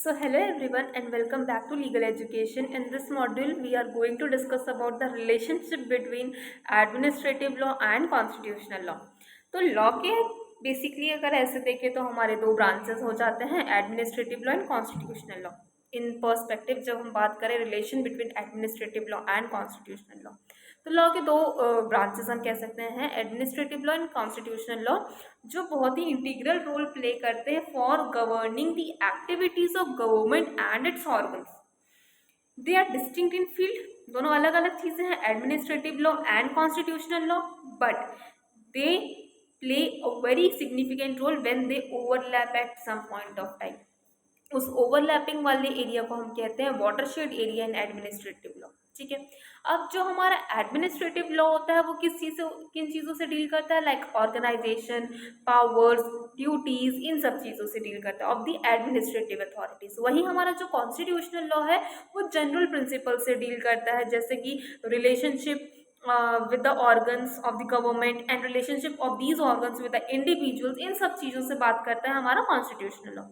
Hello everyone and welcome back to Legal Education. In this module, we are going to discuss about the relationship between administrative law and constitutional law. तो law के basically अगर ऐसे देखें तो हमारे दो branches हो जाते हैं, administrative law and constitutional law. In perspective जब हम बात करें relation between administrative law and constitutional law, तो लॉ के दो ब्रांचेस हम कह सकते हैं, administrative law and constitutional law, जो बहुत ही इंटीग्रल रोल प्ले करते हैं for governing the activities of government and its organs. They are distinct in field, दोनों अलग अलग चीजें हैं, administrative law and constitutional law, but they play a very significant role when they overlap at some point of time. उस overlapping वाले area को हम कहते हैं watershed area in administrative law. ठीक है. अब जो हमारा एडमिनिस्ट्रेटिव लॉ होता है वो किन चीज़ों से डील करता है, लाइक ऑर्गेनाइजेशन, पावर्स, ड्यूटीज, इन सब चीज़ों से डील करता है ऑफ द एडमिनिस्ट्रेटिव अथॉरिटीज. वहीं हमारा जो कॉन्स्टिट्यूशनल लॉ है वो जनरल प्रिंसिपल से डील करता है, जैसे कि relationship with the organs of the government and relationship of these organs with the individuals, इन सब चीज़ों से बात करता है हमारा कॉन्स्टिट्यूशनल लॉ.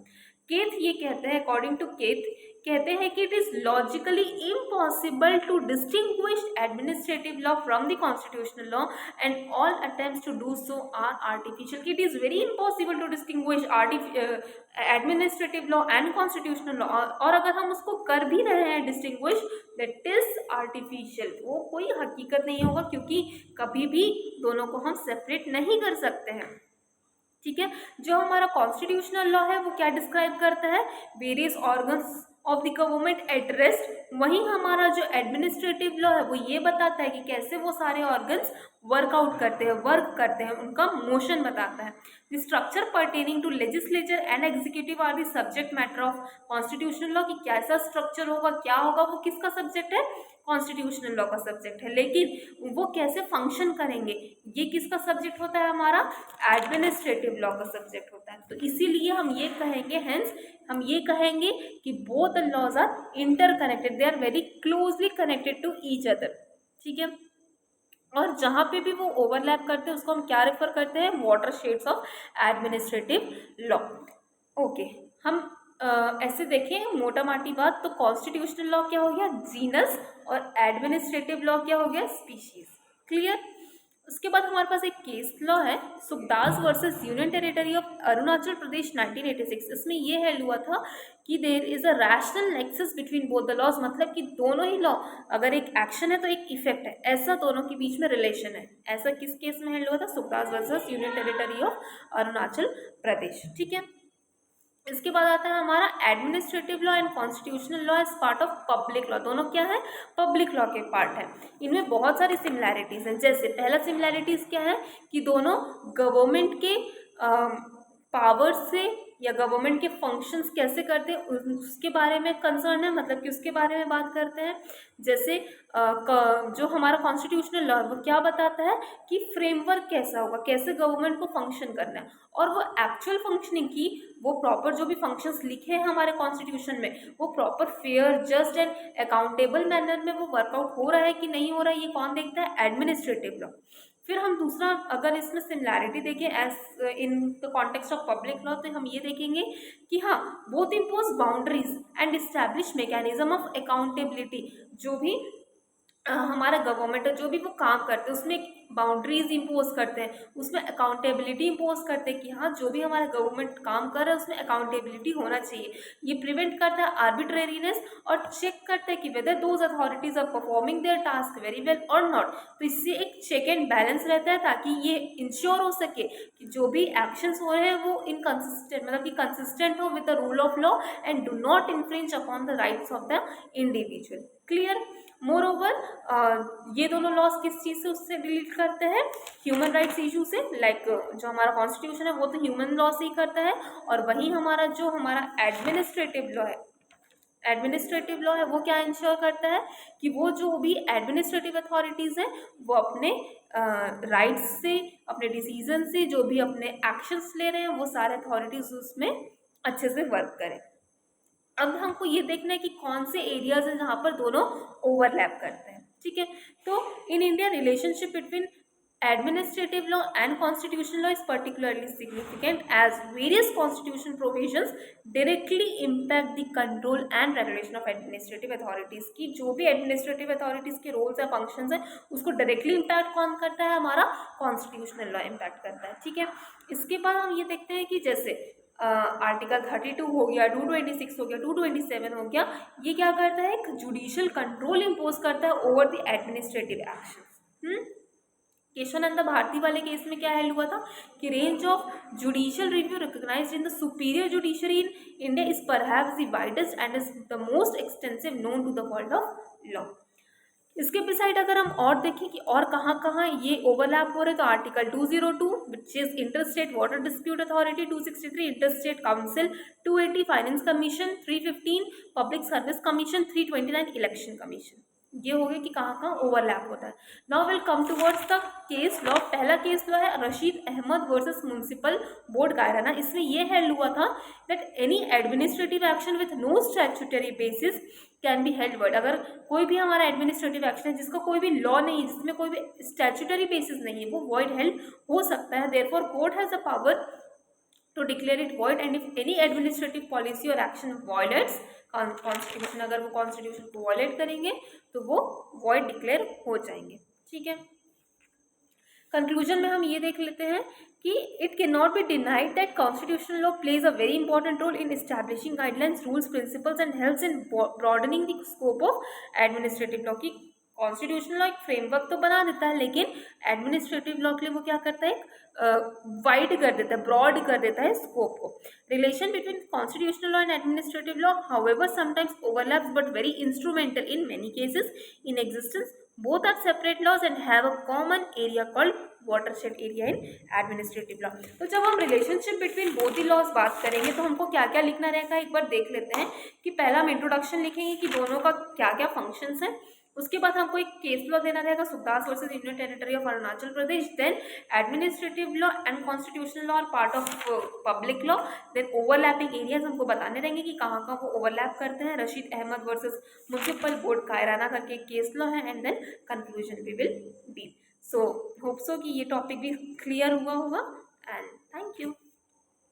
केथ ये कहते हैं, अकॉर्डिंग टू केथ कहते हैं कि it is logically impossible to distinguish administrative law from the constitutional law and all attempts to do so are artificial. It is very impossible to distinguish administrative law and constitutional law, और अगर हम उसको कर भी रहे हैं distinguish, that is artificial. वो कोई हकीकत नहीं होगा, क्योंकि कभी भी दोनों को हम सेपरेट नहीं कर सकते हैं. ठीक है. जो हमारा कॉन्स्टिट्यूशनल लॉ है वो क्या डिस्क्राइब करता है, various organs of the government at rest. वहीं हमारा जो एडमिनिस्ट्रेटिव लॉ है वो ये बताता है कि कैसे वो सारे ऑर्गन्स वर्कआउट करते हैं, वर्क करते हैं, उनका मोशन बताता है. The structure pertaining to legislature and executive are the subject matter of constitutional law. कि कैसा स्ट्रक्चर होगा, क्या होगा, वो किसका सब्जेक्ट है, कॉन्स्टिट्यूशनल लॉ का सब्जेक्ट है. लेकिन वो कैसे फंक्शन करेंगे, ये किसका सब्जेक्ट होता है, हमारा एडमिनिस्ट्रेटिव लॉ का सब्जेक्ट होता है. तो इसीलिए हम ये कहेंगे, हेंस हम ये कहेंगे कि both the laws are interconnected, they are very closely connected to each other. ठीक है. और जहाँ पे भी वो ओवरलैप करते हैं उसको हम क्या रेफर करते हैं, water shades of administrative law. Okay. हम ऐसे देखें मोटा माटी बात, तो कॉन्स्टिट्यूशनल लॉ क्या हो गया, जीनस, और एडमिनिस्ट्रेटिव लॉ क्या हो गया, स्पीशीज. क्लियर. उसके बाद हमारे पास एक केस लॉ है, Sukhdas versus union territory of Arunachal Pradesh 1986. इसमें ये है हुआ था कि there is a rational nexus between both the laws, मतलब कि दोनों ही लॉ, अगर एक एक्शन है तो एक इफेक्ट है, ऐसा दोनों के बीच में रिलेशन है. ऐसा किस केस में है हुआ था, Sukhdas versus union territory of Arunachal Pradesh. ठीक है. इसके बाद आता है हमारा administrative law and constitutional law as part of public law. दोनों क्या है, पब्लिक लॉ के पार्ट है. इनमें बहुत सारी सिमिलैरिटीज हैं. जैसे पहला सिमिलैरिटीज क्या है कि दोनों गवर्नमेंट के पावर्स से या गवर्नमेंट के फंक्शंस कैसे करते हैं उसके बारे में कंसर्न है, मतलब कि उसके बारे में बात करते हैं. जैसे जो हमारा कॉन्स्टिट्यूशनल लॉ है वो क्या बताता है कि फ्रेमवर्क कैसा होगा, कैसे गवर्नमेंट को फंक्शन करना है, और वो एक्चुअल फंक्शनिंग की, वो प्रॉपर जो भी फंक्शंस लिखे हैं हमारे कॉन्स्टिट्यूशन में, वो proper fair, just and accountable manner में वो वर्कआउट हो रहा है कि नहीं हो रहा है, ये कौन देखता है, एडमिनिस्ट्रेटिव लॉ. फिर हम दूसरा अगर इसमें सिमिलैरिटी देखें as in the context of public law, तो हम ये देखेंगे कि हाँ, both impose boundaries and establish mechanism of accountability. जो भी हमारा गवर्नमेंट जो भी वो काम करते हैं उसमें बाउंड्रीज इम्पोज करते हैं, उसमें अकाउंटेबिलिटी इम्पोज करते हैं कि हाँ, जो भी हमारा गवर्नमेंट काम कर रहा है उसमें अकाउंटेबिलिटी होना चाहिए. ये प्रिवेंट करता है आर्बिट्रेरीनेस और चेक करता है कि whether those authorities are performing their task very well और नॉट. तो इससे एक चेक एंड बैलेंस रहता है, ताकि ये इंश्योर हो सके कि जो भी एक्शंस हो रहे हैं वो इनकंसिस्टेंट, मतलब कि कंसिस्टेंट हो with the rule of law and do not infringe upon the rights of the individual. Clear. More over ये दोनों लॉज किस चीज़ से उससे डील करते हैं, ह्यूमन राइट्स इशू से. लाइक जो हमारा कॉन्स्टिट्यूशन है वो तो ह्यूमन लॉ से ही करता है, और वहीं हमारा जो हमारा एडमिनिस्ट्रेटिव लॉ है, एडमिनिस्ट्रेटिव लॉ है वो क्या इंश्योर करता है कि वो जो भी एडमिनिस्ट्रेटिव अथॉरिटीज़ हैं वो अपने राइट्स से, अपने डिसीजन से, जो भी अपने एक्शंस ले रहे हैं वो सारे अथॉरिटीज़ उसमें अच्छे से वर्क करें. अब हमको ये देखना है कि कौन से एरियाज हैं जहाँ पर दोनों ओवरलैप करते हैं. ठीक है. तो in India relationship between Administrative law and constitutional law is particularly significant as various constitution provisions directly impact the control and regulation of administrative authorities की जो भी administrative authorities के roles या functions हैं उसको directly impact कौन करता है, हमारा constitutional law impact करता है, ठीक है। इसके बाद हम ये देखते हैं कि जैसे आर्टिकल 32 हो गया, 226 हो गया, 227 हो गया, ये क्या करता है, एक जुडिशियल कंट्रोल इम्पोज करता है over the administrative action. Kesavananda Bharati वाले केस में क्या हेल्ड हुआ था कि range of judicial review recognized in the superior judiciary in India is perhaps the widest and is the most extensive known to the world of law. इसके beside अगर हम और देखें कि और कहाँ कहाँ ये ओवरलैप हो रहे हैं, तो article 202 which is interstate water dispute authority, 263 interstate council, 280 finance commission, 315 public service commission, 329 election commission. ये हो गया कि कहाँ कहाँ ओवरलैप होता है। Now will come towards the case law. पहला केस लॉ है Rashid Ahmed versus municipal board Kairana. इसमें ये हेल्ड हुआ था that any administrative action with no statutory basis can be held void. अगर कोई भी हमारा एडमिनिस्ट्रेटिव एक्शन है जिसका कोई भी लॉ नहीं है, जिसमें कोई भी स्टैट्यूटरी बेसिस नहीं है, वो वॉइड हेल्ड हो सकता है। Therefore court has the power to declare it void and if any administrative policy और एक्शन वायलेट्स कॉन्स्टिट्यूशन, अगर वो कॉन्स्टिट्यूशन को वॉयलेट करेंगे तो वो वॉइड डिक्लेयर हो जाएंगे, ठीक है। कंक्लूजन में हम ये देख लेते हैं कि it can not be denied that constitutional law plays a very important role in establishing guidelines, rules, principles and helps in broadening the scope of administrative law. की कॉन्स्टिट्यूशनल लॉ एक फ्रेमवर्क तो बना देता है, लेकिन एडमिनिस्ट्रेटिव लॉ के लिए वो क्या करता है, वाइड कर देता है, ब्रॉड कर देता है स्कोप को। Relation between constitutional law and administrative law however sometimes overlaps but very instrumental in many cases in existence. Both are separate laws and have a common area called watershed area in administrative law. तो जब हम relationship between both the laws बात करेंगे तो हमको क्या क्या लिखना रहेगा, एक बार देख लेते हैं कि पहला हम इंट्रोडक्शन लिखेंगे कि दोनों का क्या क्या फंक्शंस हैं। उसके बाद हमको एक केस लॉ देना रहेगा, Sukhdas versus union territory of Arunachal Pradesh. Then administrative law and constitutional law are part of public law. Then overlapping areas हमको बताने रहेंगे कि कहाँ कहाँ वो ओवरलैप करते हैं। Rashid Ahmed versus municipal board Kairana करके केस लॉ है and then conclusion we will be. So hope so कि ये टॉपिक भी क्लियर हुआ होगा एंड थैंक यू।